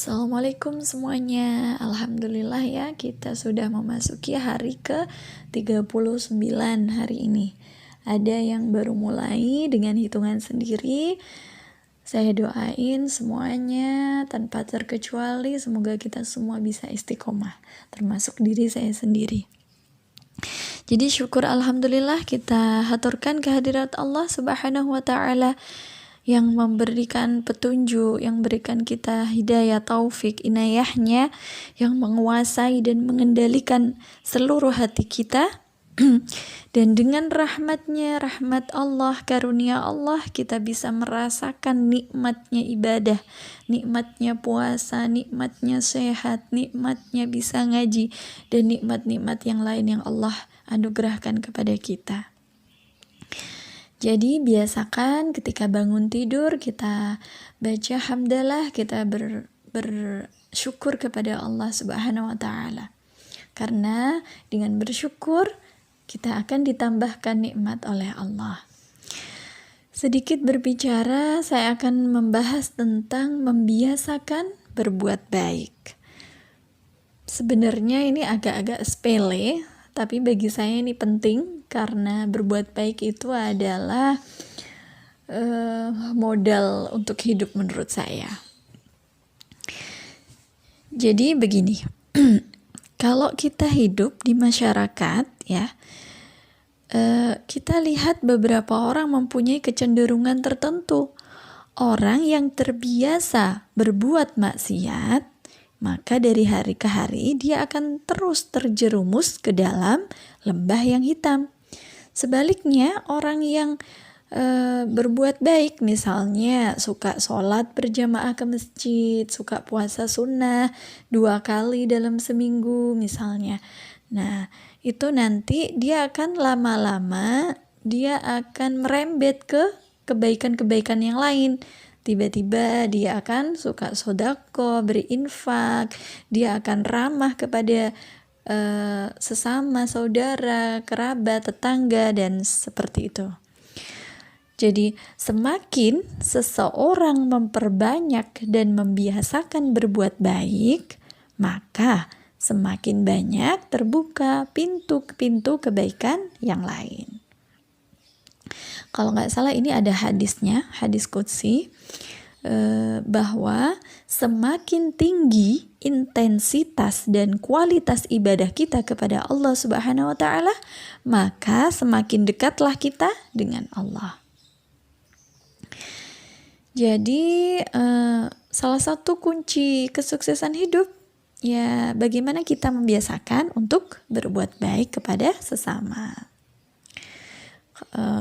Assalamualaikum semuanya. Alhamdulillah ya, kita sudah memasuki hari ke-39 hari ini. Ada yang baru mulai dengan hitungan sendiri. Saya doain semuanya tanpa terkecuali semoga kita semua bisa istiqomah, termasuk diri saya sendiri. Jadi syukur alhamdulillah kita haturkan kehadirat Allah Subhanahu wa taala yang memberikan petunjuk, yang berikan kita hidayah, taufik, inayahnya, yang menguasai dan mengendalikan seluruh hati kita. Dan dengan rahmatnya, rahmat Allah, karunia Allah, kita bisa merasakan nikmatnya ibadah, nikmatnya puasa, nikmatnya sehat, nikmatnya bisa ngaji, dan nikmat-nikmat yang lain yang Allah anugerahkan kepada kita. Jadi biasakan ketika bangun tidur kita baca hamdalah, kita bersyukur kepada Allah Subhanahu wa taala. Karena dengan bersyukur kita akan ditambahkan nikmat oleh Allah. Sedikit berbicara, saya akan membahas tentang membiasakan berbuat baik. Sebenarnya ini agak-agak sepele, tapi bagi saya ini penting karena berbuat baik itu adalah modal untuk hidup menurut saya. Jadi begini, kalau kita hidup di masyarakat ya, kita lihat beberapa orang mempunyai kecenderungan tertentu. Orang yang terbiasa berbuat maksiat, maka dari hari ke hari dia akan terus terjerumus ke dalam lembah yang hitam. Sebaliknya, orang yang berbuat baik, misalnya suka sholat berjamaah ke masjid, suka puasa sunnah 2 kali dalam seminggu misalnya. Nah, itu nanti dia akan lama-lama dia akan merembet ke kebaikan-kebaikan yang lain. Tiba-tiba dia akan suka sodako, berinfak, dia akan ramah kepada sesama, saudara, kerabat, tetangga, dan seperti itu. Jadi semakin seseorang memperbanyak dan membiasakan berbuat baik, maka semakin banyak terbuka pintu-pintu kebaikan yang lain. Kalau nggak salah ini ada hadisnya, hadis qudsi, bahwa semakin tinggi intensitas dan kualitas ibadah kita kepada Allah Subhanahu wa taala, maka semakin dekatlah kita dengan Allah. Jadi salah satu kunci kesuksesan hidup ya bagaimana kita membiasakan untuk berbuat baik kepada sesama.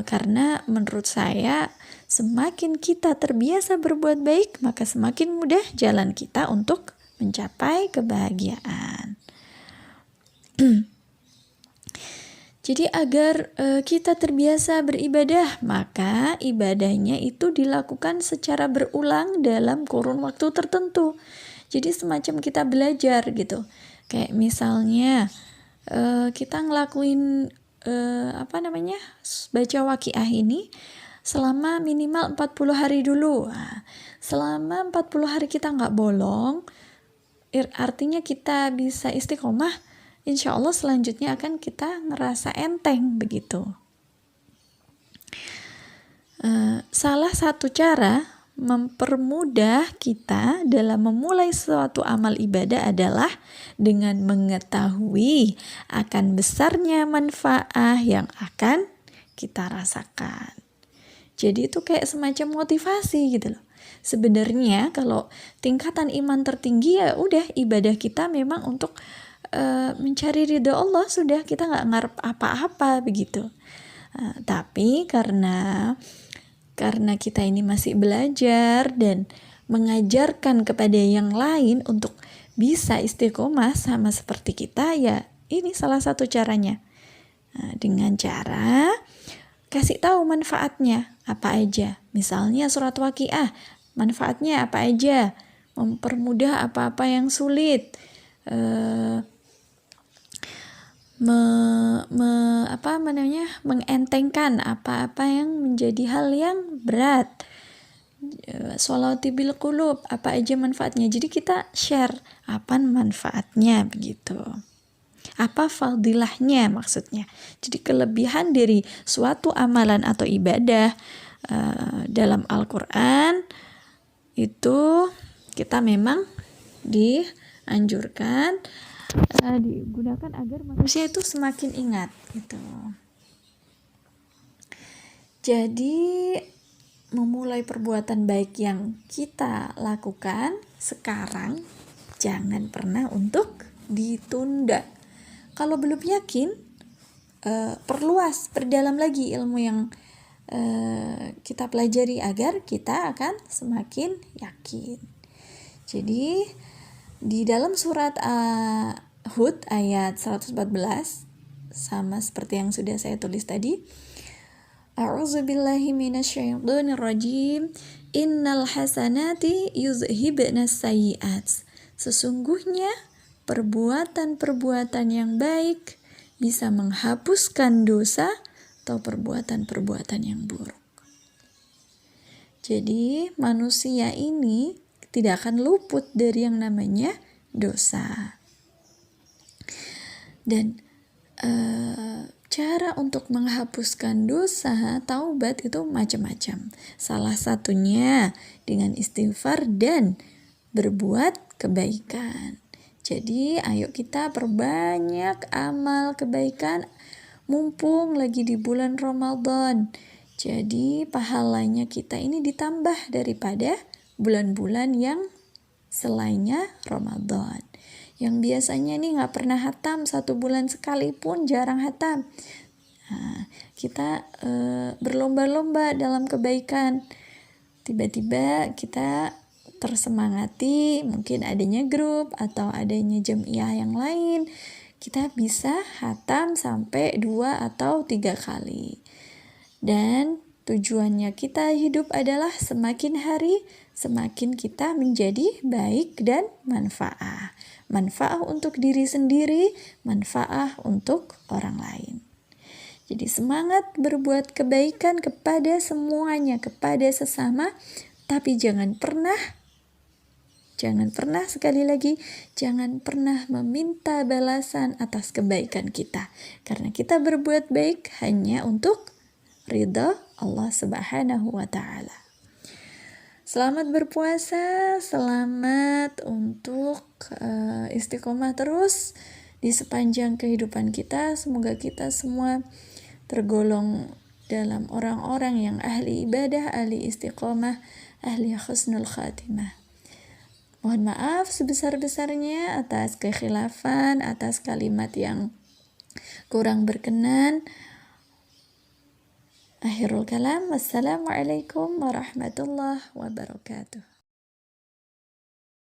Karena menurut saya semakin kita terbiasa berbuat baik, maka semakin mudah jalan kita untuk mencapai kebahagiaan. Jadi agar kita terbiasa beribadah, maka ibadahnya itu dilakukan secara berulang dalam kurun waktu tertentu. Jadi semacam kita belajar gitu. Kayak misalnya kita ngelakuin baca waqiah ini selama minimal 40 hari dulu. Nah, selama 40 hari kita nggak bolong, artinya kita bisa istiqomah, insya Allah selanjutnya akan kita ngerasa enteng begitu. Salah satu cara mempermudah kita dalam memulai suatu amal ibadah adalah dengan mengetahui akan besarnya manfaat yang akan kita rasakan. Jadi itu kayak semacam motivasi gitu loh. Sebenarnya kalau tingkatan iman tertinggi ya udah ibadah kita memang untuk mencari ridho Allah, sudah kita nggak ngarep apa-apa begitu. Tapi karena kita ini masih belajar dan mengajarkan kepada yang lain untuk bisa istiqomah sama seperti kita, ya ini salah satu caranya. Dengan cara kasih tahu manfaatnya apa aja. Misalnya surat waqiah, manfaatnya apa aja? Mempermudah apa-apa yang sulit. Mengentengkan apa-apa yang menjadi hal yang berat. sholati bil qulub, apa aja manfaatnya. Jadi kita share apa manfaatnya begitu. Apa fadilahnya maksudnya. Jadi kelebihan dari suatu amalan atau ibadah dalam Al-Quran itu kita memang dianjurkan digunakan agar manusia itu semakin ingat gitu. Jadi memulai perbuatan baik yang kita lakukan sekarang jangan pernah untuk ditunda. Kalau belum yakin, perdalam lagi ilmu yang kita pelajari agar kita akan semakin yakin. Jadi di dalam surat Hud ayat 114 sama seperti yang sudah saya tulis tadi, A'udzubillahi minasyaitonirrajim. Innal hasanati yuzhibnas sayyi'at. Sesungguhnya perbuatan-perbuatan yang baik bisa menghapuskan dosa atau perbuatan-perbuatan yang buruk. Jadi manusia ini tidak akan luput dari yang namanya dosa. Dan cara untuk menghapuskan dosa, taubat itu macam-macam. Salah satunya dengan istighfar dan berbuat kebaikan. Jadi ayo kita perbanyak amal kebaikan mumpung lagi di bulan Ramadan. Jadi pahalanya kita ini ditambah daripada bulan-bulan yang selainnya Ramadan. Yang biasanya nih gak pernah hatam, 1 bulan sekalipun jarang hatam. Nah, kita berlomba-lomba dalam kebaikan. Tiba-tiba kita tersemangati, mungkin adanya grup atau adanya jamiah yang lain. Kita bisa hatam sampai 2 atau 3 kali. Dan tujuannya kita hidup adalah semakin hari semakin kita menjadi baik dan manfaat. Manfaat untuk diri sendiri, manfaat untuk orang lain. Jadi semangat berbuat kebaikan kepada semuanya, kepada sesama, tapi jangan pernah sekali lagi, jangan pernah meminta balasan atas kebaikan kita. Karena kita berbuat baik hanya untuk ridha Allah Subhanahu wa Ta'ala. Selamat berpuasa, selamat untuk istiqomah terus di sepanjang kehidupan kita. Semoga kita semua tergolong dalam orang-orang yang ahli ibadah, ahli istiqomah, ahli husnul khatimah. Mohon maaf sebesar-besarnya atas kekhilafan, atas kalimat yang kurang berkenan. Akhirul kalam, wassalamualaikum warahmatullahi wabarakatuh.